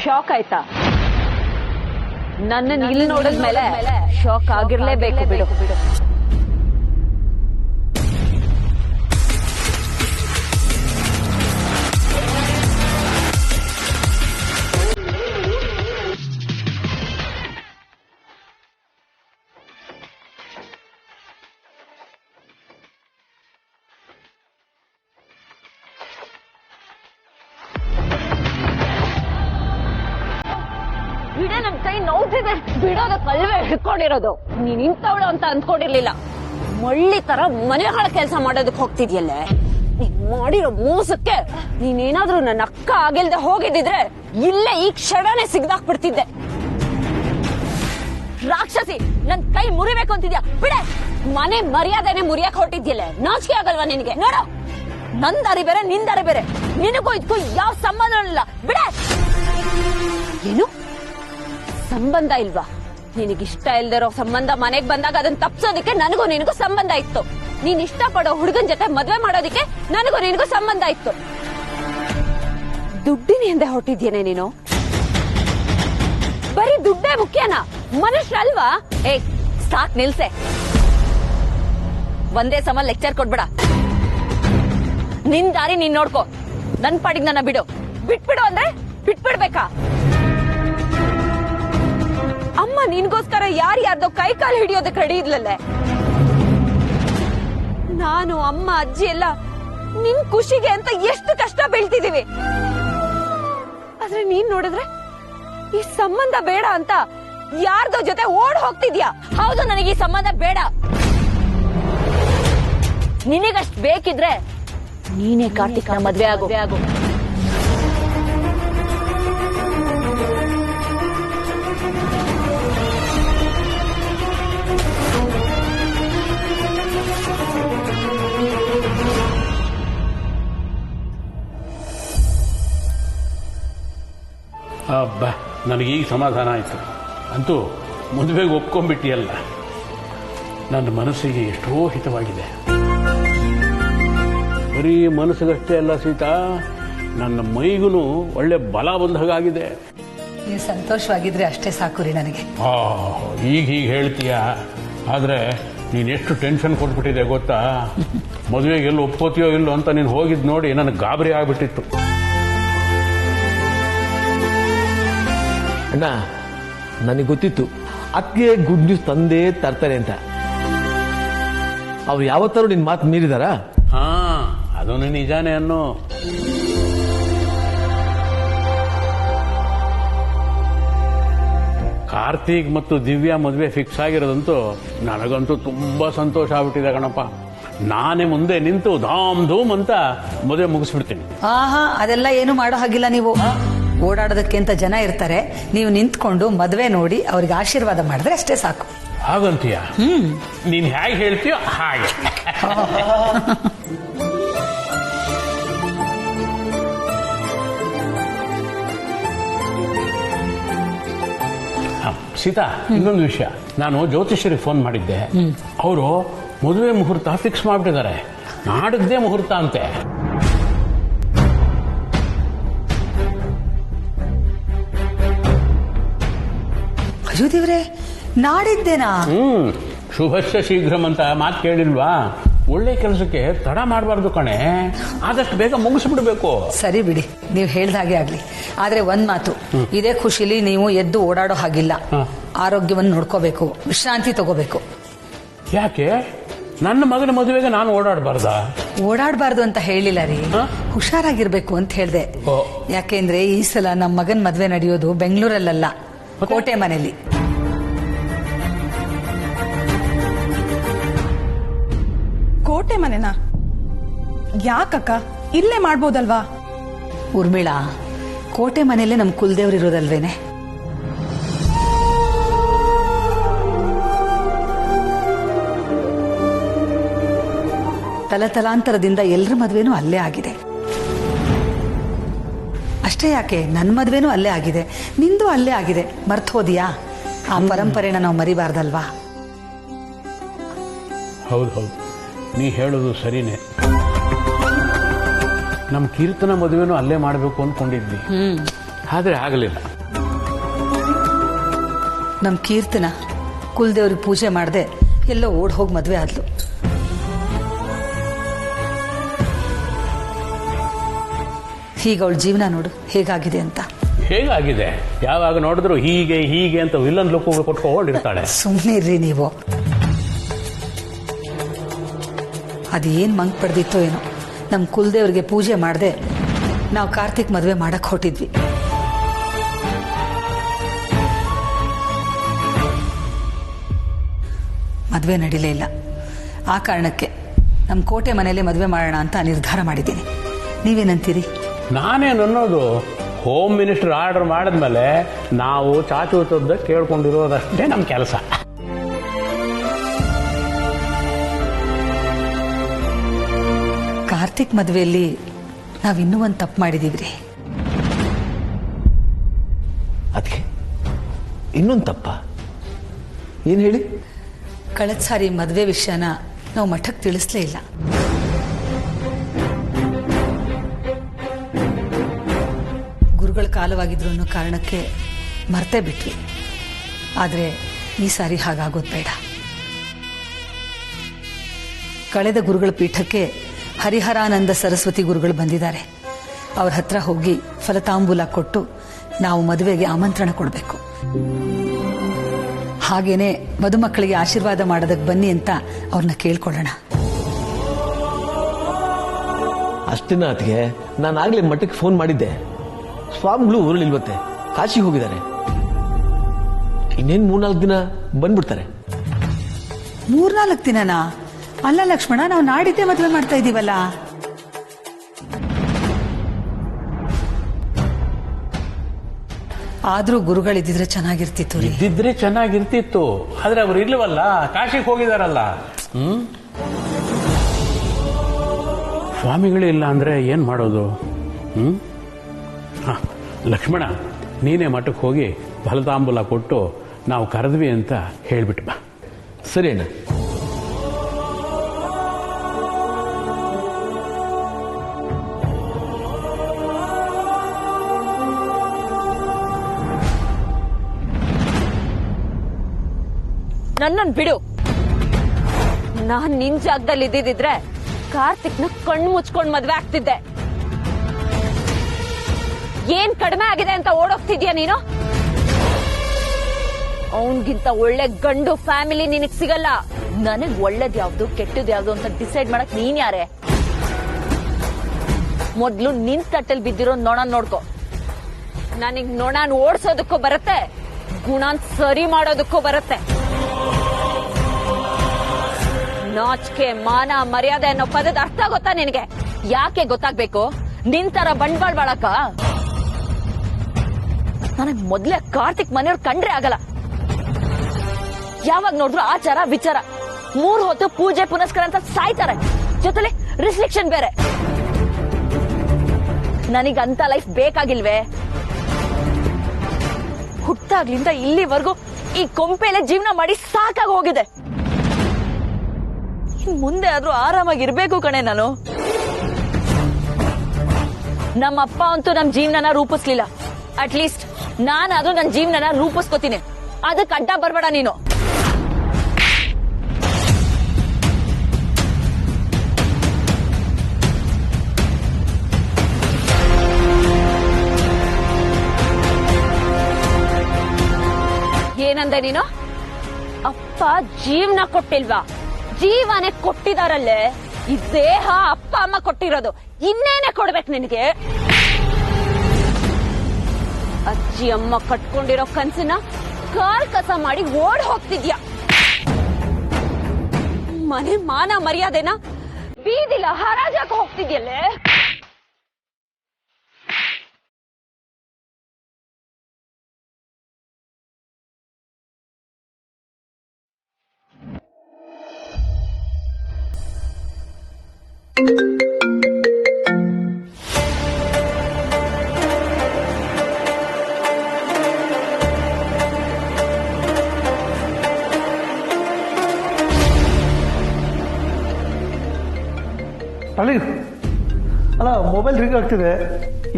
Shock ಆಯ್ತಾ? ನನ್ನನ್ನು ಇಲ್ಲಿ ನೋಡಿದ್ಮೇಲೆ ಶಾಕ್ ಆಗಿರ್ಲೇಬೇಕು ಬಿಡು. ಬಿಡ, ನನ್ ಕೈ ನೋವ್ತಿದೆ. ಬಿಡೋದ ಕಲ್ವೆ ಹಿಡ್ಕೊಂಡಿರೋದು. ನೀನ್ ಇಂಥವಳು ಅಂತ ಅಂದ್ಕೊಂಡಿರ್ಲಿಲ್ಲ. ಮಳ್ಳಿ ತರ ಮನೆಗಳ ಕೆಲಸ ಮಾಡೋದಕ್ಕೆ ಹೋಗ್ತಿದ್ಯಲ್ಲೇ. ನೀನ್ ಮಾಡಿರೋ ಮೋಸಕ್ಕೆ ನೀನೇನಾದ್ರೂ ನನ್ನ ಅಕ್ಕ ಆಗಿಲ್ದೆ ಹೋಗಿದ್ದಿದ್ರೆ ಇಲ್ಲೇ ಈ ಕ್ಷಣನೇ ಸಿಗ್ದಾಕ್ಬಿಡ್ತಿದ್ದೆ. ರಾಕ್ಷಸಿ, ನನ್ ಕೈ ಮುರಿಬೇಕು ಅಂತಿದ್ಯಾ? ಬಿಡೆ. ಮನೆ ಮರ್ಯಾದೆನೆ ಮುರಿಯಕ್ ಹೊರಟಿದ್ಯಲ್ಲೇ. ನಾಚಿಕೆ ಆಗಲ್ವಾ ನಿನಗೆ? ನೋಡು, ನನ್ ದಾರಿ ಬೇರೆ, ನಿನ್ ದಾರಿ ಬೇರೆ. ನಿನಗೂ ಇದಕ್ಕೂ ಯಾವ ಸಂಬಂಧ ಇಲ್ಲ. ಬಿಡೆ. ಏನು ಸಂಬಂಧ ಇಲ್ವಾ? ನಿನಗಿಷ್ಟ ಇಲ್ದಿರೋ ಸಂಬಂಧ ಮನೆಗ್ ಬಂದಾಗ ಅದನ್ನ ತಪ್ಸೋದಕ್ಕೆ ನನಗೂ ನಿನಗೂ ಸಂಬಂಧ ಇತ್ತು. ನೀನ್ ಇಷ್ಟಪಡೋ ಹುಡುಗನ್ ಜೊತೆ ಮದ್ವೆ ಮಾಡೋದಕ್ಕೆ ನನಗೂ ನಿನಗೂ ಸಂಬಂಧ ಇತ್ತು. ದುಡ್ಡಿನ ಹಿಂದೆ ಹೊಟ್ಟಿದ್ಯೇನೆ ನೀನು? ಬರೀ ದುಡ್ಡೇ ಮುಖ್ಯನಾ? ಮನುಷ್ಯರಲ್ವಾ? ಸಾಕ್ ನಿಲ್ಸೆ. ಒಂದೇ ಸಮ ಲೆಕ್ಚರ್ ಕೊಡ್ಬೇಡ. ನಿನ್ ದಾರಿ ನೀನ್ ನೋಡ್ಕೋ. ನನ್ ಪಾಡಿಗೆ ನನ್ನ ಬಿಡು. ಬಿಟ್ಬಿಡು ಅಂದ್ರೆ ಬಿಟ್ಬಿಡ್ಬೇಕಾ? ಅಮ್ಮ ನಿನ್ಗೋಸ್ಕರ ಯಾರ್ಯಾರ್ದೋ ಕೈ ಕಾಲು ಹಿಡಿಯೋದಕ್ಕೆ ರೆಡಿ ಇದ್ಲಲ್ಲೇ. ನಾನು, ಅಮ್ಮ, ಅಜ್ಜಿ ಎಲ್ಲ ನಿನ್ ಖುಷಿಗೆ ಅಂತ ಎಷ್ಟು ಕಷ್ಟ ಬೀಳ್ತಿದೀವಿ. ಆದ್ರೆ ನೀನ್ ನೋಡಿದ್ರೆ ಈ ಸಂಬಂಧ ಬೇಡ ಅಂತ ಯಾರ್ದೋ ಜೊತೆ ಓಡ್ ಹೋಗ್ತಿದ್ಯಾ. ಹೌದು, ನನಗೆ ಈ ಸಂಬಂಧ ಬೇಡ. ನಿನಗಷ್ಟು ಬೇಕಿದ್ರೆ ನೀನೇ ಕಾರ್ತಿಕ್ನ ಮದ್ವೆ ಆಗು. ಅಬ್ಬಾ, ನನಗೀಗ ಸಮಾಧಾನ ಆಯಿತು. ಅಂತೂ ಮದುವೆಗೆ ಒಪ್ಕೊಂಡ್ಬಿಟ್ಟಿಯಲ್ಲ. ನನ್ನ ಮನಸ್ಸಿಗೆ ಎಷ್ಟೋ ಹಿತವಾಗಿದೆ. ಬರೀ ಮನಸ್ಸಿಗಷ್ಟೇ ಅಲ್ಲ ಸೀತಾ, ನನ್ನ ಮೈಗೂ ಒಳ್ಳೆ ಬಲ ಬಂದ ಹಾಗಾಗಿದೆ. ನೀವು ಸಂತೋಷವಾಗಿದ್ರೆ ಅಷ್ಟೇ ಸಾಕು ರೀ ನನಗೆ. ಈಗ ಹೀಗೆ ಹೇಳ್ತೀಯ, ಆದರೆ ನೀನು ಎಷ್ಟು ಟೆನ್ಷನ್ ಕೊಟ್ಬಿಟ್ಟಿದೆ ಗೊತ್ತಾ? ಮದುವೆಗೆ ಎಲ್ಲೋ ಒಪ್ಕೋತೀಯೋ ಇಲ್ಲೋ ಅಂತ ನೀನು ಹೋಗಿದ್ದು ನೋಡಿ ನನಗೆ ಗಾಬರಿ ಆಗ್ಬಿಟ್ಟಿತ್ತು. ಅಣ್ಣ, ನನಗೆ ಗೊತ್ತಿತ್ತು ಅದಕ್ಕೆ ಗುಡ್ ನ್ಯೂಸ್ ತಂದೇ ತರ್ತಾರೆ ಅಂತ. ಅವ್ರು ಯಾವತ್ತಾರು ನಿನ್ ಮಾತು ಮೀರಿದಾರ? ಹಾ, ಅದನ್ನು ನಿಜಾನೇ ಅನ್ನೋ. ಕಾರ್ತಿಕ್ ಮತ್ತು ದಿವ್ಯಾ ಮದುವೆ ಫಿಕ್ಸ್ ಆಗಿರೋದಂತೂ ನನಗಂತೂ ತುಂಬಾ ಸಂತೋಷ ಆಗ್ಬಿಟ್ಟಿದೆ ಕಣಪ್ಪ. ನಾನೇ ಮುಂದೆ ನಿಂತು ಧಾಮ್ ಧೂಮ್ ಅಂತ ಮದುವೆ ಮುಗಿಸ್ಬಿಡ್ತೀನಿ. ಅದೆಲ್ಲ ಏನು ಮಾಡೋ ಹಾಗಿಲ್ಲ. ನೀವು ಓಡಾಡೋದಕ್ಕೆ ಅಂತ ಜನ ಇರ್ತಾರೆ. ನೀವು ನಿಂತ್ಕೊಂಡು ಮದ್ವೆ ನೋಡಿ ಅವ್ರಿಗೆ ಆಶೀರ್ವಾದ ಮಾಡಿದ್ರೆ ಅಷ್ಟೇ ಸಾಕು. ಹಾಗಂತೀಯ? ನೀನ್ ಹೇಗೆ ಹೇಳ್ತೀಯೋ ಹಾಗೆ. ಸೀತಾ, ಇನ್ನೊಂದು ವಿಷಯ. ನಾನು ಜ್ಯೋತಿಷ್ಯರಿಗೆ ಫೋನ್ ಮಾಡಿದ್ದೆ. ಅವರು ಮದುವೆ ಮುಹೂರ್ತ ಫಿಕ್ಸ್ ಮಾಡ್ಬಿಟ್ಟಿದ್ದಾರೆ. ನಾಡಿದ್ದೇ ಮುಹೂರ್ತ ಅಂತೆ. ಅಯ್ಯೋ ದೇವ್ರೆ, ನಾಡಿದ್ದೇನಾ? ಶುಭಶ್ಯ ಶೀಘ್ರಂ ಅಂತ ಮಾತು ಕೇಳಿಲ್ವಾ? ಒಳ್ಳೆ ಕೆಲಸಕ್ಕೆ ತಡ ಮಾಡಬಾರ್ದು ಕಣೆ. ಆದಷ್ಟು ಬೇಗ ಮುಗಿಸ್ಬಿಡ್ಬೇಕು. ಸರಿ ಬಿಡಿ, ನೀವು ಹೇಳ್ದ ಹಾಗೆ ಆಗ್ಲಿ. ಆದ್ರೆ ಒಂದ್ ಮಾತು, ಇದೇ ಖುಷಿಲಿ ನೀವು ಎದ್ದು ಓಡಾಡೋ ಹಾಗಿಲ್ಲ. ಆರೋಗ್ಯವನ್ನು ನೋಡ್ಕೋಬೇಕು, ವಿಶ್ರಾಂತಿ ತಗೋಬೇಕು. ಯಾಕೆ? ನನ್ನ ಮಗನ ಮದುವೆಗೆ ನಾನು ಓಡಾಡಬಾರ್ದಾ? ಓಡಾಡಬಾರ್ದು ಅಂತ ಹೇಳಿಲ್ಲ ರೀ, ಹುಷಾರಾಗಿರ್ಬೇಕು ಅಂತ ಹೇಳ್ದೆ. ಯಾಕೆಂದ್ರೆ ಈ ಸಲ ನಮ್ಮ ಮಗನ್ ಮದ್ವೆ ನಡೆಯೋದು ಬೆಂಗಳೂರಲ್ಲ, ಕೋಟೆ ಮನೆಯಲ್ಲಿ. ಕೋಟೆ ಮನೆನಾ? ಯಾಕಕ್ಕ? ಇಲ್ಲೇ ಮಾಡ್ಬೋದಲ್ವಾ? ಉರ್ಮಿಳಾ, ಕೋಟೆ ಮನೆಯಲ್ಲೇ ನಮ್ ಕುಲದೇವ್ರು ಇರೋದಲ್ವೇನೆ. ತಲತಲಾಂತರದಿಂದ ಎಲ್ಲರ ಮದ್ವೆನೂ ಅಲ್ಲೇ ಆಗಿದೆ. ಅಷ್ಟೇ ಯಾಕೆ, ನನ್ನ ಮದ್ವೆನೂ ಅಲ್ಲೇ ಆಗಿದೆ, ನಿಂದು ಅಲ್ಲೇ ಆಗಿದೆ. ಮರ್ತು ಹೋದಿಯಾ? ಆ ಪರಂಪರೆನ ನಾವು ಮರಿಬಾರ್ದಲ್ವಾ? ಹೌದು ಹೌದು, ನೀ ಹೇಳೋದು ಸರಿನೇ. ನಮ್ಮ ಕೀರ್ತನ ಮದುವೆನೂ ಅಲ್ಲೇ ಮಾಡಬೇಕು ಅಂದ್ಕೊಂಡಿದ್ವಿ, ಆದ್ರೆ ಆಗಲಿಲ್ಲ. ನಮ್ಮ ಕೀರ್ತನ ಕುಲದೇವ್ರಿಗೆ ಪೂಜೆ ಮಾಡದೆ ಎಲ್ಲೋ ಓಡ್ ಹೋಗಿ ಮದುವೆ ಆದ್ಲು. ಈಗ ಅವಳ ಜೀವನ ನೋಡು ಹೇಗಾಗಿದೆ ಅಂತ. ಹೇಗಾಗಿದೆ? ಯಾವಾಗ ನೋಡಿದ್ರು ಹೀಗೆ ಹೀಗೆ ಅಂತ ವಿಲನ್ ಲುಕ್ಗಳು ಕೊಟ್ಕೊಂಡಿರ್ತಾಳೆ. ಸುಮ್ಮನೆ ಇರ್ರಿ ನೀವು. ಅದೇನ್ ಮಂಕ್ ಪಡೆದಿತ್ತೋ ಏನೋ, ನಮ್ಮ ಕುಲದೇವ್ರಿಗೆ ಪೂಜೆ ಮಾಡದೆ ನಾವು ಕಾರ್ತಿಕ್ ಮದುವೆ ಮಾಡಕ್ ಹೊಟ್ಟಿದ್ವಿ. ಮದುವೆ ನಡೀಲೇ ಇಲ್ಲ. ಆ ಕಾರಣಕ್ಕೆ ನಮ್ಮ ಕೋಟೆ ಮನೆಯಲ್ಲೇ ಮದುವೆ ಮಾಡೋಣ ಅಂತ ನಿರ್ಧಾರ ಮಾಡಿದ್ದೀನಿ. ನೀವೇನಂತೀರಿ? ನಾನೇನನ್ನೋದು, ಹೋಮ್ ಮಿನಿಸ್ಟರ್ ಆರ್ಡರ್ ಮಾಡಿದ್ಮೇಲೆ ನಾವು ಚಾಚೂತದ್ದ ಕೇಳ್ಕೊಂಡಿರೋದಷ್ಟೇ ನಮ್ಮ ಕೆಲಸ. ಕಾರ್ತಿಕ್ ಮದುವೆಯಲ್ಲಿ ನಾವಿನ್ನೂ ಒಂದು ತಪ್ಪು ಮಾಡಿದೀವ್ರಿ. ಅದಕ್ಕೆ ಇನ್ನೊಂದು ತಪ್ಪ? ಏನು ಹೇಳಿ? ಕಳೆದ ಸಾರಿ ಮದುವೆ ವಿಷಯನ ನಾವು ಮಠಕ್ಕೆ ತಿಳಿಸ್ಲೇ ಇಲ್ಲ. ಗುರುಗಳ ಕಾಲವಾಗಿದ್ರು ಅನ್ನೋ ಕಾರಣಕ್ಕೆ ಮರ್ತೇ ಬಿಟ್ವಿ. ಆದರೆ ಈ ಸಾರಿ ಹಾಗಾಗೋದು ಬೇಡ. ಕಳೆದ ಗುರುಗಳ ಪೀಠಕ್ಕೆ ಹರಿಹರಾನಂದ ಸರಸ್ವತಿ ಗುರುಗಳು ಬಂದಿದ್ದಾರೆ. ಅವ್ರ ಹತ್ರ ಹೋಗಿ ಫಲತಾಂಬೂಲ ಕೊಟ್ಟು ನಾವು ಮದುವೆಗೆ ಆಮಂತ್ರಣ ಕೊಡಬೇಕು. ಹಾಗೇನೆ ಮದುಮಕ್ಕಳಿಗೆ ಆಶೀರ್ವಾದ ಮಾಡೋದಕ್ಕೆ ಬನ್ನಿ ಅಂತ ಅವ್ರನ್ನ ಕೇಳ್ಕೊಳ್ಳೋಣ. ಅಷ್ಟೇನ ಅತ್ತಿಗೆ? ನಾನು ಆಗ್ಲೇ ಮಠಕ್ಕೆ ಫೋನ್ ಮಾಡಿದ್ದೆ. ಸ್ವಾಮಿಗಳು ಊರಲ್ಲಿಲ್ವತ್ತೆ, ಕಾಶಿಗೆ ಹೋಗಿದ್ದಾರೆ. ಇನ್ನೇನು 3-4 ದಿನ ಬಂದ್ಬಿಡ್ತಾರೆ. 3-4 ದಿನನಾ? ಅಲ್ಲ ಲಕ್ಷ್ಮಣ, ನಾವು ನಾಡಿದ್ದೇ ಮದುವೆ ಮಾಡ್ತಾ ಇದ್ದೀವಲ್ಲ. ಆದ್ರೂ ಗುರುಗಳಿದ್ದಿದ್ರೆ ಚೆನ್ನಾಗಿರ್ತಿತ್ತು ರೀ. ಇದ್ದಿದ್ರೆ ಚೆನ್ನಾಗಿರ್ತಿತ್ತು, ಆದ್ರೆ ಅವ್ರು ಇರ್ಲಿವಲ್ಲ, ಕಾಶಿಗೆ ಹೋಗಿದಾರಲ್ಲ. ಸ್ವಾಮಿಗಳಿಲ್ಲ ಅಂದ್ರೆ ಏನ್ ಮಾಡೋದು? ಲಕ್ಷ್ಮಣ, ನೀನೇ ಮಠಕ್ಕೆ ಹೋಗಿ ಫಲತಾಂಬೂಲ ಕೊಟ್ಟು ನಾವು ಕರೆದ್ವಿ ಅಂತ ಹೇಳ್ಬಿಟ್ಟು ಬಾ. ಸರಿ ಅಣ್ಣ. ನನ್ನನ್ನು ಬಿಡು. ನಾನ್ ನಿನ್ ಜಾಗದಲ್ಲಿ ಇದ್ದಿದ್ರೆ ಕಾರ್ತಿಕ್ನ ಕಣ್ಣು ಮುಚ್ಕೊಂಡ್ ಮದ್ವೆ ಆಗ್ತಿದ್ದೆ. ಏನ್ ಕಡಿಮೆ ಆಗಿದೆ ಅಂತ ಓಡೋಗ್ತಿದ್ಯಾ ನೀನು? ಅವನ್ಗಿಂತ ಒಳ್ಳೆ ಗಂಡು ಫ್ಯಾಮಿಲಿ ನಿನಗ್ ಸಿಗಲ್ಲ. ನನಗ್ ಒಳ್ಳೇದ್ ಯಾವ್ದು ಕೆಟ್ಟದ್ ಯಾವ್ದು ಅಂತ ಡಿಸೈಡ್ ಮಾಡಕ್ ನೀನ್ ಯಾರೇ? ಮೊದ್ಲು ನಿನ್ ತಟ್ಟಲ್ ಬಿದ್ದಿರೋ ನೊಣ ನೋಡ್ಕೊ. ನನಗ್ ನೊಣನ್ ಓಡ್ಸೋದಕ್ಕೂ ಬರುತ್ತೆ, ಗುಣನ್ ಸರಿ ಮಾಡೋದಕ್ಕೂ ಬರುತ್ತೆ. ನಾಚಿಕೆ, ಮಾನ, ಮರ್ಯಾದೆ ಅನ್ನೋ ಪದದ ಅರ್ಥ ಗೊತ್ತಾ ನಿನಗೆ? ಯಾಕೆ ಗೊತ್ತಾಗ್ಬೇಕು? ನಿನ್ ತರ ಬಂಡವಾಳ ಬಾಳಕ ನನಗ್ ಮೊದ್ಲೇ ಕಾರ್ತಿಕ್ ಮನೆಯವ್ರು ಕಂಡ್ರೆ ಆಗಲ್ಲ. ಯಾವಾಗ ನೋಡಿದ್ರು ಆಚಾರ ವಿಚಾರ, 3 ಹೊತ್ತು ಪೂಜೆ ಪುನಸ್ಕಾರ ಅಂತ ಸಾಯ್ತಾರೆ. ಜೊತೆಲಿ ರಿಸ್ಟ್ರಿಕ್ಷನ್ ಬೇರೆ. ನನಗಂತ ಲೈಫ್ ಬೇಕಾಗಿಲ್ವೇ? ಹುಟ್ಟಾಗ್ಲಿಂದ ಇಲ್ಲಿವರೆಗೂ ಈ ಕೊಂಪೆಲೆ ಜೀವನ ಮಾಡಿ ಸಾಕಾಗಿ ಹೋಗಿದೆ. ಮುಂದೆ ಆದ್ರೂ ಆರಾಮಾಗಿರ್ಬೇಕು ಕಣೆ ನಾನು. ನಮ್ಮಪ್ಪ ಅಂತೂ ನಮ್ ಜೀವನನ ರೂಪಿಸ್ಲಿಲ್ಲ. ಅಟ್ಲೀಸ್ಟ್ ನಾನಾದ್ರೂ ನನ್ನ ಜೀವನನ ರೂಪಿಸ್ಕೋತೀನಿ. ಅದಕ್ಕೆ ಅಡ್ಡ ಬರ್ಬೇಡ ನೀನು. ಏನಂದೆ ನೀನು? ಅಪ್ಪ ಜೀವನ ಕೊಟ್ಟಿಲ್ವಾ? ಜೀವನೇ ಕೊಟ್ಟಿದಾರಲ್ಲೇ. ಈ ದೇಹ ಅಪ್ಪ ಅಮ್ಮ ಕೊಟ್ಟಿರೋದು, ಇನ್ನೇನೆ ಕೊಡ್ಬೇಕು ನಿನಗೆ? ಅಜ್ಜಿ ಅಮ್ಮ ಕಟ್ಕೊಂಡಿರೋ ಕನ್ಸನ್ನ ಕಾಲ್ ಕಸ ಮಾಡಿ ಓಡ್ ಹೋಗ್ತಿದ್ಯಾ. ಮನೆ ಮಾನ ಮರ್ಯಾದೆನ ಬೀದಿಲ ಹರಾಜಾಕ ಹೋಗ್ತಿದ್ಯಲ್ಲೇ. ಅಲ್ಲ, ಮೊಬೈಲ್ ರಿಂಗ್ ಆಗ್ತಿದೆ,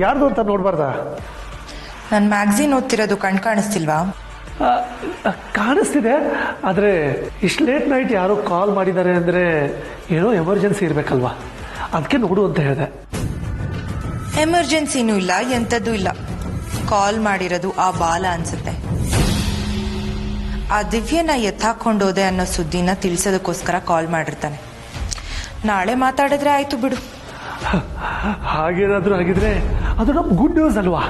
ಯಾರ್ದು ಅಂತ ನೋಡ್ಬಾರ್ದಾ? ನಾನು ಮ್ಯಾಗ್ಝಿನ್ ಓದ್ತಿರೋದು ಕಣ್ ಕಾಣಿಸ್ತಿಲ್ವಾ? ಕಾಣಿಸ್ತಿದೆ, ಆದರೆ ಇಷ್ಟು ಲೇಟ್ ನೈಟ್ ಯಾರೋ ಕಾಲ್ ಮಾಡಿದ್ದಾರೆ ಅಂದರೆ ಏನೋ ಎಮರ್ಜೆನ್ಸಿ ಇರಬೇಕಲ್ವಾ, ಅದಕ್ಕೆ ನೋಡು ಅಂತ ಹೇಳಿದೆ. ಎಮರ್ಜೆನ್ಸಿನೂ ಇಲ್ಲ, ಎಂಥದ್ದು ಇಲ್ಲ. ಕಾಲ್ ಮಾಡಿರೋದು ಆ ಬಾಲ ಅನ್ಸುತ್ತೆ. ಆ ದಿವ್ಯನ ಎತ್ತಾಕೊಂಡೋದೆ ಅನ್ನೋ ಸುದ್ದಿನ ತಿಳಿಸೋದಕ್ಕೋಸ್ಕರ ಕಾಲ್ ಮಾಡಿರ್ತಾನೆ. ನಾಳೆ ಮಾತಾಡಿದ್ರೆ ಆಯ್ತು ಬಿಡು. ಹಾಗೇನಾದ್ರೂ ಆಗಿದ್ರೆ ಅದು ನಮ್ಮ ಗುಡ್ ನ್ಯೂಸ್ ಅಲ್ವಾ?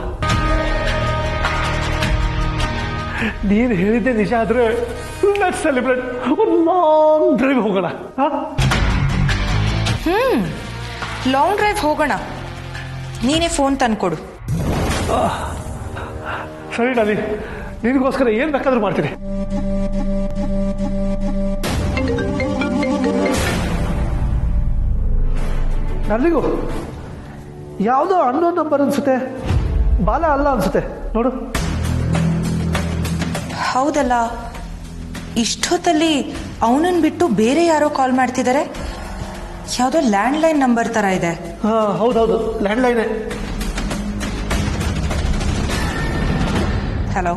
ನೀನು ಹೇಳಿದ್ದೆ ನಿಜ ಆದ್ರೆ ಲೆಟ್ಸ್ ಸೆಲೆಬ್ರೇಟ್, ಒಂದು ಲಾಂಗ್ ಡ್ರೈವ್ ಹೋಗೋಣ. ಲಾಂಗ್ ಡ್ರೈವ್ ಹೋಗೋಣ. ನೀನೇ ಫೋನ್ ತಂದ್ಕೊಡು. ಸರಿ ಡಾಲಿ, ನಿನಗೋಸ್ಕರ ಏನ್ ಬೇಕಾದ್ರೂ ಮಾಡ್ತೀನಿ. ನನಗೂ ಯಾವುದೋ ಅನ್ನೋನ್ ನಂಬರ್ ಅನ್ಸುತ್ತೆ, ಬಾಲ ಅಲ್ಲ ಅನ್ಸುತ್ತೆ ನೋಡು. ಹೌದಲ್ಲ, ಇಷ್ಟೊತ್ತಲ್ಲಿ ಅವನನ್ನ ಬಿಟ್ಟು ಬೇರೆ ಯಾರೋ ಕಾಲ್ ಮಾಡ್ತಿದ್ದಾರೆ. ಯಾವುದೋ ಲ್ಯಾಂಡ್ಲೈನ್ ನಂಬರ್ ತರ ಇದೆ. ಹೌದೌದು, ಲ್ಯಾಂಡ್ಲೈನೇ. ಹಲೋ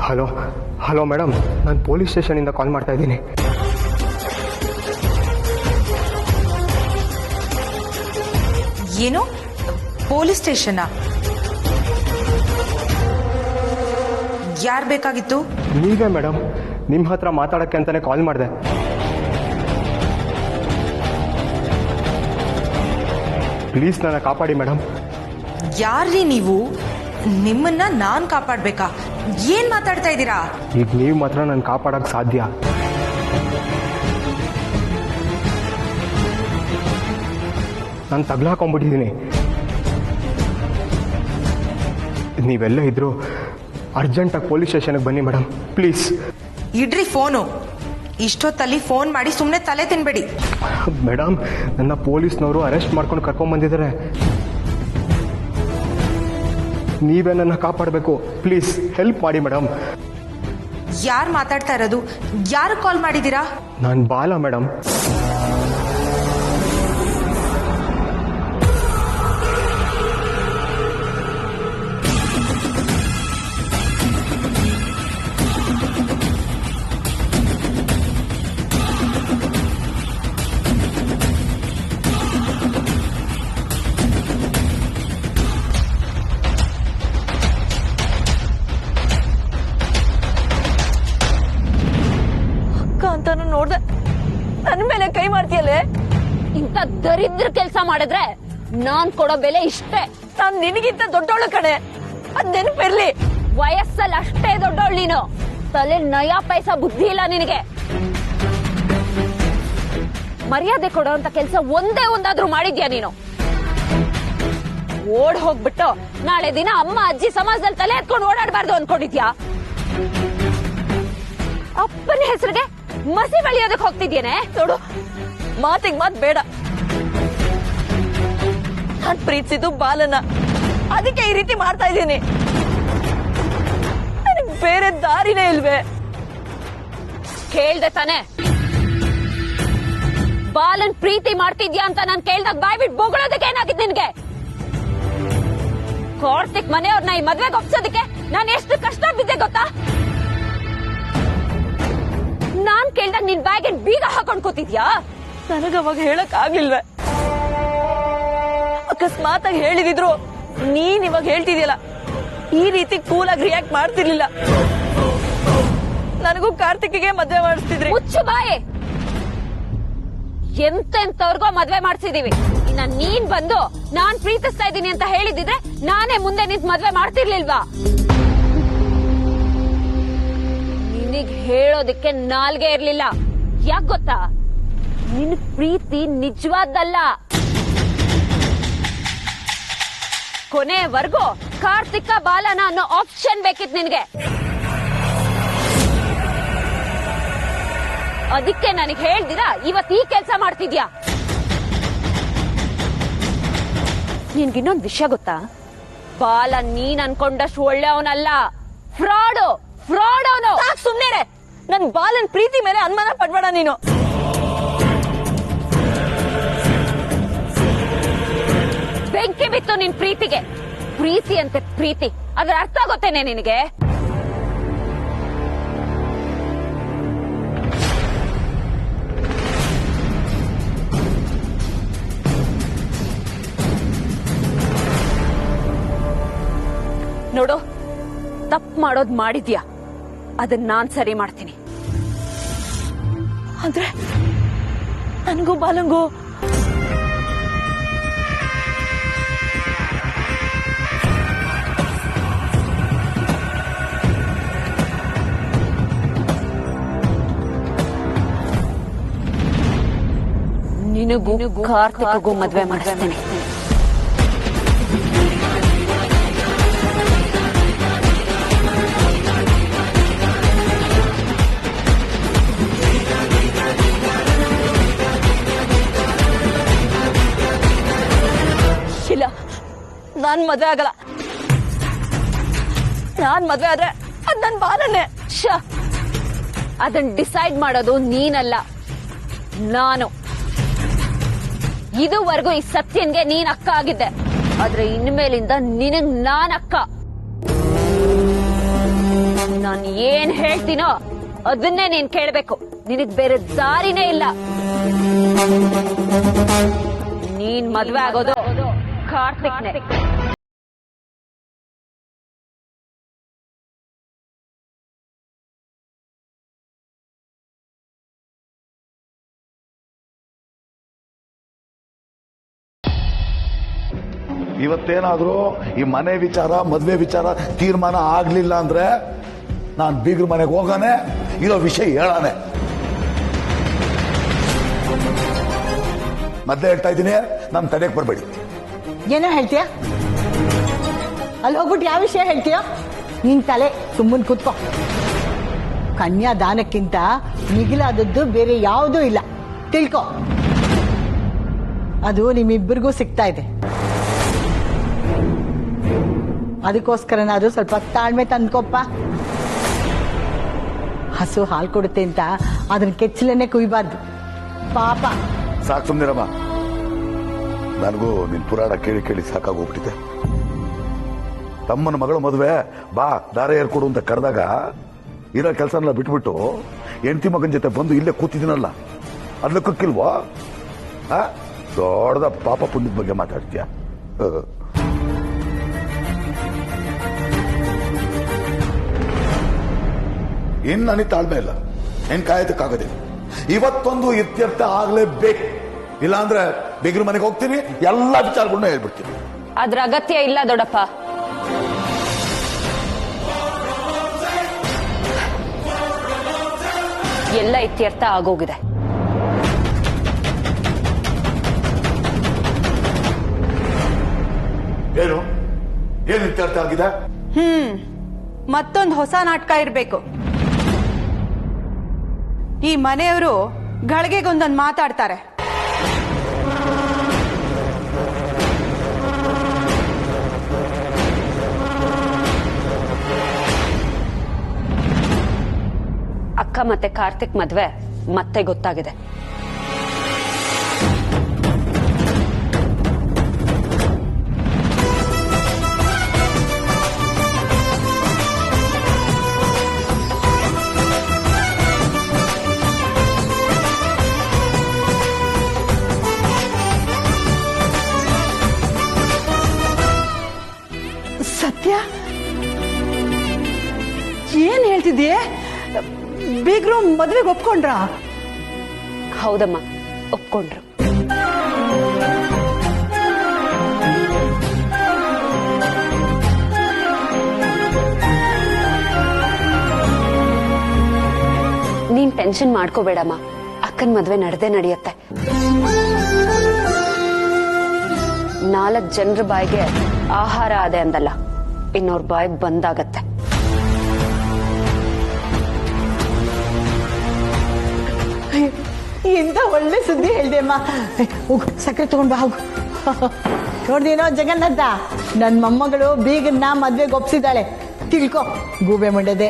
ಹಲೋ ಹಲೋ ಮೇಡಮ್, ನಾನು ಪೊಲೀಸ್ ಸ್ಟೇಷನಿಂದ ಕಾಲ್ ಮಾಡ್ತಾ ಇದ್ದೀನಿ. ಏನು ಪೊಲೀಸ್ ಸ್ಟೇಷನ್? ಯಾರು ಬೇಕಾಗಿತ್ತು? ನೀವೇ ಮೇಡಮ್, ನಿಮ್ಮ ಹತ್ರ ಮಾತಾಡೋಕ್ಕೆ ಅಂತಾನೆ ಕಾಲ್ ಮಾಡಿದೆ. ಪ್ಲೀಸ್ ನನ್ನ ಕಾಪಾಡಿ ಮೇಡಮ್. ಯಾರ್ರೀ ನೀವು? ನಿಮ್ಮನ್ನ ನಾನ್ ಕಾಪಾಡ್ಬೇಕಾ? ಏನ್ ಮಾತಾಡ್ತಾ ಇದ್ದೀರಾ? ಈಗ ನೀವು ಮಾತ್ರ ನಾನು ಕಾಪಾಡೋಕ್ಕೆ ಸಾಧ್ಯ. ನಾನು ತಗ್ಲಾಕೊಂಡ್ಬಿಟ್ಟಿದ್ದೀನಿ. ನೀವೆಲ್ಲ ಇದ್ರು ಅರ್ಜೆಂಟಾಗಿ ಪೊಲೀಸ್ ಸ್ಟೇಷನ್ಗೆ ಬನ್ನಿ ಮೇಡಮ್, ಪ್ಲೀಸ್. ಇಡ್ರಿ ಫೋನು. ಇಷ್ಟೊತ್ತಲ್ಲಿ ಫೋನ್ ಮಾಡಿ ಸುಮ್ಮನೆ ತಲೆ ತಿನ್ಬೇಡಿ. ಮೇಡಮ್, ನನ್ನ ಪೊಲೀಸ್ನವರು ಅರೆಸ್ಟ್ ಮಾಡ್ಕೊಂಡು ಕರ್ಕೊಂಡ್ಬಂದಿದ್ದಾರೆ. ನೀವೇ ನನ್ನ ಕಾಪಾಡಬೇಕು, ಪ್ಲೀಸ್ ಹೆಲ್ಪ್ ಮಾಡಿ ಮೇಡಮ್. ಯಾರು ಮಾತಾಡ್ತಾ ಇರೋದು? ಯಾರು ಕಾಲ್ ಮಾಡಿದ್ದೀರಾ? ನಾನು ಬಾಲ ಮೇಡಮ್. ಅಂತಾನು ನೋಡ್ದೆ, ನನ್ ಮೇಲೆ ಕೈ ಮಾಡ್ತೀಯಲ್ಲೇ. ಇಂಥ ದರಿದ್ರ ಕೆಲ್ಸ ಮಾಡಿದ್ರೆ ನಾನ್ ಕೊಡೋ ಬೆಲೆ ಇಷ್ಟೇ. ನಾನ್ ನಿನಗಿಂತ ದೊಡ್ಡವಳು ಕಣೆ, ಅದ್ ನೆನಪಿರ್ಲಿ. ವಯಸ್ಸಲ್ಲಿ ಅಷ್ಟೇ ದೊಡ್ಡವಳು ನೀನು. ತಲೆ ನಯಾ ಪೈಸಾ ಬುದ್ಧಿ ಇಲ್ಲ ನಿನಗೆ. ಮರ್ಯಾದೆ ಕೊಡೋ ಅಂತ ಕೆಲ್ಸ ಒಂದೇ ಒಂದಾದ್ರೂ ಮಾಡಿದ್ಯಾ ನೀನು? ಓಡ್ ಹೋಗ್ಬಿಟ್ಟು ನಾಳೆ ದಿನ ಅಮ್ಮ ಅಜ್ಜಿ ಸಮಾಜದಲ್ಲಿ ತಲೆ ಎತ್ಕೊಂಡು ಓಡಾಡಬಾರ್ದು ಅನ್ಕೊಂಡಿದ್ಯಾ? ಅಪ್ಪನ ಹೆಸರಿಗೆ ಮಸಿ ಬಳಿಯೋದಕ್ಕೆ ಹೋಗ್ತಿದ್ಯೇನೆ. ನೋಡು, ಮಾತಿಗೆ ಮಾತ್ ಬೇಡ. ನಾನ್ ಪ್ರೀತಿಸಿದ್ದು ಬಾಲನ, ಅದಕ್ಕೆ ಈ ರೀತಿ ಮಾಡ್ತಾ ಇದ್ದೀನಿ. ನನಗ್ ಬೇರೆ ದಾರಿನೇ ಇಲ್ವೇ? ಕೇಳ್ದೆ ತಾನೆ, ಬಾಲನ್ ಪ್ರೀತಿ ಮಾಡ್ತಿದ್ಯಾ ಅಂತ ನಾನ್ ಕೇಳ್ದಾಗ ಬಾಯ್ ಬಿಟ್ಟು ಬೊಗಳೋದಕ್ಕೆ ಏನಾಗಿದ್ ನಿನ್ಗೆ? ಕಾರ್ತಿಕ್ ಮನೆಯವ್ರನ್ನ ಈ ಮದ್ವೆಗೆ ಒಪ್ಸೋದಕ್ಕೆ ನಾನು ಎಷ್ಟು ಕಷ್ಟ ಬಿದ್ದೆ ಗೊತ್ತಾ? ನಾನ್ ಕೇಳ್ದಾಗ ನಿನ್ ಬ್ಯಾಗ್ ಬೀಗ ಹಾಕೊಂಡ್ ಕೂತಿದ್ಯಾ? ನನಗವಾಗ ಹೇಳಕ್ ಆಗಿಲ್ವೇ? ಅಕಸ್ಮಾತ್ ಆಗಿ ಹೇಳಿದಿದ್ರು ನೀನ್ ಇವಾಗ ಹೇಳ್ತಿದ್ಯಲ್ಲ, ಈ ರೀತಿ ಕೂಲ್ ಆಗಿ ರಿಯಾಕ್ಟ್ ಮಾಡ್ತಿರ್ಲಿಲ್ಲ. ನನಗೂ ಕಾರ್ತಿಕ್ಗೆ ಮದ್ವೆ ಮಾಡಿಸ್ತಿದ್ರಿ. ಮುಚ್ಚು ಬಾಯ್. ಎಂತೆಂತವ್ರಿಗೋ ಮದ್ವೆ ಮಾಡ್ಸಿದೀವಿ. ಇನ್ನ ನೀನ್ ಬಂದು ನಾನ್ ಪ್ರೀತಿಸ್ತಾ ಇದ್ದೀನಿ ಅಂತ ಹೇಳಿದಿದ್ರೆ ನಾನೇ ಮುಂದೆ ನಿಂತ್ ಮದ್ವೆ ಮಾಡ್ತಿರ್ಲಿಲ್ವಾ? ನಿನಗ್ ಹೇಳೋದಕ್ಕೆ ನಾಲ್ಗೆ ಇರ್ಲಿಲ್ಲ. ಯಾಕ್ ಗೊತ್ತಾ? ನಿನ್ ಪ್ರೀತಿ ನಿಜವಾದ್ದಲ್ಲ. ಕೊನೆವರೆಗೂ ಕಾರ್ತಿಕ ಬಾಲನ ಅನ್ನೋ ಆಪ್ಷನ್ ಬೇಕಿತ್ತು ನಿನ್ಗೆ. ಅದಕ್ಕೆ ನನಗೆ ಹೇಳ್ದಿರಾ ಇವತ್ತು ಈ ಕೆಲಸ ಮಾಡ್ತಿದ್ಯಾ? ನಿನ್ಗಿನ್ನೊಂದು ವಿಷಯ ಗೊತ್ತಾ? ಬಾಲ ನೀನ್ ಅನ್ಕೊಂಡಷ್ಟು ಒಳ್ಳೆಯವನಲ್ಲ, ಫ್ರಾಡು. ಫ್ರಾಡ್ ಅವನು. ಸುಮ್ನೆ ನನ್ ಬಾಲನ್ ಪ್ರೀತಿ ಮೇಲೆ ಅನುಮಾನ ಪಡ್ಬೇಡ ನೀನು. ಬೆಂಕಿ ಬಿತ್ತು ನಿನ್ ಪ್ರೀತಿಗೆ. ಪ್ರೀತಿ ಅಂತೆ ಪ್ರೀತಿ, ಅದ್ರ ಅರ್ಥ ಗೊತ್ತೇನೆ ನಿನಗೆ? ಮಾಡೋದ್ ಮಾಡಿದ್ಯಾ, ಅದನ್ನ ನಾನ್ ಸರಿ ಮಾಡ್ತೀನಿ. ಅಂದ್ರೆ ನನ್ಗೂ ಬಾಲಂಗೂ ನಿನಗೂ ಕಾರ್ತಿಕ್ಗೂ ಮದ್ವೆ ಮಾಡಿಸ್ತೇನೆ. ಇಲ್ಲ, ನಾನ್ ಮದ್ವೆ ಆಗಲ್ಲ. ನಾನ್ ಮದ್ವೆ ಆದ್ರೆ ಅದ್ ನನ್ ಬಾಲನೆ. ಅದನ್ನ ಡಿಸೈಡ್ ಮಾಡೋದು ನೀನಲ್ಲ, ನಾನು. ಇದುವರೆಗೂ ಈ ಸತ್ಯನ್ಗೆ ನೀನ್ ಅಕ್ಕ ಆಗಿದ್ದೆ, ಆದ್ರೆ ಇನ್ಮೇಲಿಂದ ನಿನಗ್ ನಾನ್ ಅಕ್ಕ. ನಾನ್ ಏನ್ ಹೇಳ್ತೀನೋ ಅದನ್ನೇ ನೀನ್ ಕೇಳ್ಬೇಕು. ನಿನಗ್ ಬೇರೆ ದಾರಿನೇ ಇಲ್ಲ. ನೀನ್ ಮದ್ವೆ ಆಗೋದು ಕಾರ್ತಿಕ್ನೆ. ಇವತ್ತೇನಾದ್ರೂ ಈ ಮನೆ ವಿಚಾರ, ಮದ್ವೆ ವಿಚಾರ ತೀರ್ಮಾನ ಆಗ್ಲಿಲ್ಲ ಅಂದ್ರೆ ನಾನು ಬೀಗ್ರ ಮನೆಗೆ ಹೋಗಾನೆ, ಇರೋ ವಿಷಯ ಹೇಳಾನೆ. ಮೊದ್ಲೇ ಹೇಳ್ತಾ ಇದ್ದೀನಿ, ನಮ್ ತಡೆಕ್ ಬರ್ಬೇಡಿ. ಏನೋ ಹೇಳ್ತೀಯ? ಅಲ್ಲಿ ಹೋಗ್ಬಿಟ್ಟು ಯಾವ ವಿಷಯ ಹೇಳ್ತೀಯ? ನಿನ್ ತಲೆ ಸುಮ್ಮನೆ ಕೂತ್ಕೋ. ಕನ್ಯಾದಾನಕ್ಕಿಂತ ಮಿಗಿಲಾದದ್ದು ಬೇರೆ ಯಾವುದೂ ಇಲ್ಲ, ತಿಳ್ಕೊ. ಅದು ನಿಮ್ಮಿಬ್ಬರಿಗೂ ಸಿಗ್ತಾ ಇದೆ. ಅದಕ್ಕೋಸ್ಕರನಾದ್ರೂ ಸ್ವಲ್ಪ ತಾಳ್ಮೆ ತಂದ್ಕೊಪ್ಪ. ಹಸು ಹಾಲು ಕೊಡುತ್ತೆ ಅಂತ ಅದನ್ನ ಕೆಚ್ಚಲನ್ನೇ ಕುಯ್ಬಾರ್ದು, ಪಾಪ. ಸಾಕು ಸುಮ್ನಿರಮ್ಮ, ನನಗೂ ನಿನ್ ಪುರಾಣ ಕೇಳಿ ಕೇಳಿ ಸಾಕಾಗೋಗ್ಬಿಟ್ಟಿದೆ. ತಮ್ಮನ ಮಗಳ ಮದುವೆ ಬಾ ದಾರ ಏರ್ಕೊಡು ಅಂತ ಕರೆದಾಗ ಇರೋ ಕೆಲಸನೆಲ್ಲ ಬಿಟ್ಬಿಟ್ಟು ಹೆಂಡತಿ ಮಗನ ಜೊತೆ ಬಂದು ಇಲ್ಲೇ ಕೂತಿದ್ದೀನಲ್ಲ, ಅದ್ಲಕ್ಕಿಲ್ವೋ? ದೊಡ್ಡದ ಪಾಪ ಪುಣ್ಯದ ಬಗ್ಗೆ ಮಾತಾಡ್ತೀಯ. ಇನ್ ನನಗೆ ತಾಳ್ಮೆ ಇಲ್ಲ, ಏನ್ ಕಾಯೋದಕ್ಕಾಗದೆ. ಇವತ್ತೊಂದು ಇತ್ಯರ್ಥ ಆಗ್ಲೇಬೇಕು, ಇಲ್ಲಾಂದ್ರೆ ಬಿಗ್ರ ಮನೆಗೆ ಹೋಗ್ತೀನಿ, ಎಲ್ಲಾ ವಿಚಾರಗಳನ್ನ ಹೇಳ್ಬಿಡ್ತೀನಿ. ಅದ್ರ ಅಗತ್ಯ ಇಲ್ಲ ದೊಡ್ಡಪ್ಪ. ಎಲ್ಲ ಇತ್ಯರ್ಥ ಆಗೋಗಿದೆ. ಏನು ಏನು ಇತ್ಯರ್ಥ ಆಗಿದೆ? ಮತ್ತೊಂದು ಹೊಸ ನಾಟಕ ಇರ್ಬೇಕು. ಈ ಮನೆಯವರು ಗಳಿಗೆಗೊಂದೊಂದು ಮಾತಾಡ್ತಾರೆ. ಅಕ್ಕ ಮತ್ತೆ ಕಾರ್ತಿಕ್ ಮದ್ವೆ ಮತ್ತೆ ಗೊತ್ತಾಗಿದೆ. ಸತ್ಯ, ಏನ್ ಹೇಳ್ತಿದ್ದೀಯ? ಬೀಗ್ರು ಮದ್ವೆಗೆ ಒಪ್ಕೊಂಡ್ರ? ಹೌದಮ್ಮ, ಒಪ್ಕೊಂಡ್ರು. ನೀನ್ ಟೆನ್ಷನ್ ಮಾಡ್ಕೋಬೇಡಮ್ಮ, ಅಕ್ಕನ ಮದ್ವೆ ನಡೆದೇ ನಡೆಯುತ್ತೆ. 4 ಜನರ ಬಾಯಿಗೆ ಆಹಾರ ಆದೆ ಅಂದಲ್ಲ, ಇನ್ನೋರ್ ಬಾಯಿಗೆ ಬಂದಾಗತ್ತೆ. ಎಂತ ಒಳ್ಳೆ ಸುದ್ದಿ ಹೇಳ್ದೆ ಅಮ್ಮ. ಹೋಗು, ಸಕ್ಕರೆ ತಗೊಂಡ್ ಬಾ, ಹೋಗು. ನೋಡ್ದೇನೋ ಜಗನ್ನಾಥ, ನನ್ ಮೊಮ್ಮಗಳು ಬೀಗನ್ನ ಮದ್ವೆಗೆ ಒಪ್ಸಿದಾಳೆ, ತಿಳ್ಕೊ. ಗೂಬೆ ಮಂಡದೆ.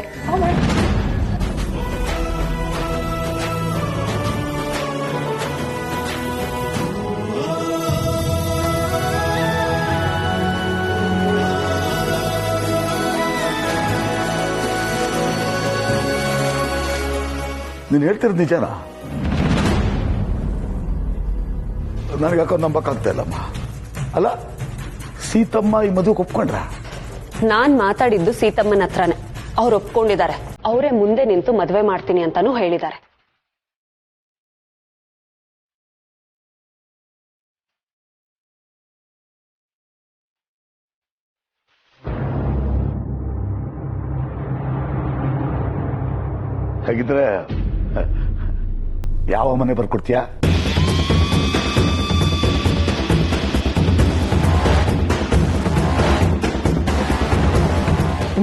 ನೀನು ಹೇಳ್ತಿರೋದು ನಿಜನಾ? ನನಗ್ಯಾಕೋ ನಂಬಕ್ಕಾಗ್ತಾ ಇಲ್ಲಮ್ಮ. ಅಲ್ಲ, ಸೀತಮ್ಮ ಈ ಮದುವೆಗೆ ಒಪ್ಕೊಂಡ್ರ? ನಾನ್ ಮಾತಾಡಿದ್ದು ಸೀತಮ್ಮನ ಹತ್ರನೇ. ಅವ್ರು ಒಪ್ಕೊಂಡಿದ್ದಾರೆ. ಅವರೇ ಮುಂದೆ ನಿಂತು ಮದ್ವೆ ಮಾಡ್ತೀನಿ ಅಂತಾನೂ ಹೇಳಿದ್ದಾರೆ. ಹಾಗಿದ್ರೆ ಯಾವ ಮನೆ ಬರ್ಕೊಡ್ತೀಯಾ?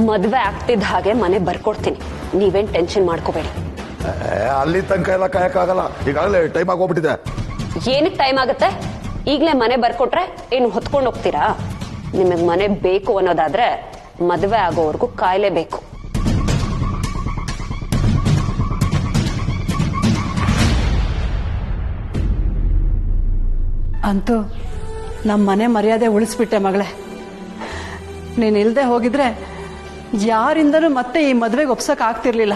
ಮದ್ವೆ ಆಗ್ತಿದ್ದ ಹಾಗೆ ಮನೆ ಬರ್ಕೊಡ್ತೀನಿ, ನೀವೇನ್ ಟೆನ್ಷನ್ ಮಾಡ್ಕೋಬೇಡಿ. ಅಲ್ಲಿ ತನಕ ಎಲ್ಲ ಕಾಯಕ್ಕಾಗಲ್ಲ, ಈಗಾಗಲೇ ಟೈಮ್ ಆಗೋಗ್ಬಿಟ್ಟಿದೆ. ಏನಕ್ಕೆ ಟೈಮ್ ಆಗುತ್ತೆ? ಈಗಲೇ ಮನೆ ಬರ್ಕೊಟ್ರೆ ಏನು ಹೊತ್ಕೊಂಡು ಹೋಗ್ತೀರಾ? ನಿಮಗ್ ಮನೆ ಬೇಕು ಅನ್ನೋದಾದ್ರೆ ಮದ್ವೆ ಆಗೋವರೆಗೂ ಕಾಯ್ಲೇಬೇಕು. ಅಂತೂ ನಮ್ಮ ಮನೆ ಮರ್ಯಾದೆ ಉಳಿಸ್ಬಿಟ್ಟೆ ಮಗಳೇ. ನೀನ್ ಇಲ್ದೆ ಹೋಗಿದ್ರೆ ಯಾರಿಂದನೂ ಮತ್ತೆ ಈ ಮದ್ವೆಗೆ ಒಪ್ಸಕ್ ಆಗ್ತಿರ್ಲಿಲ್ಲ.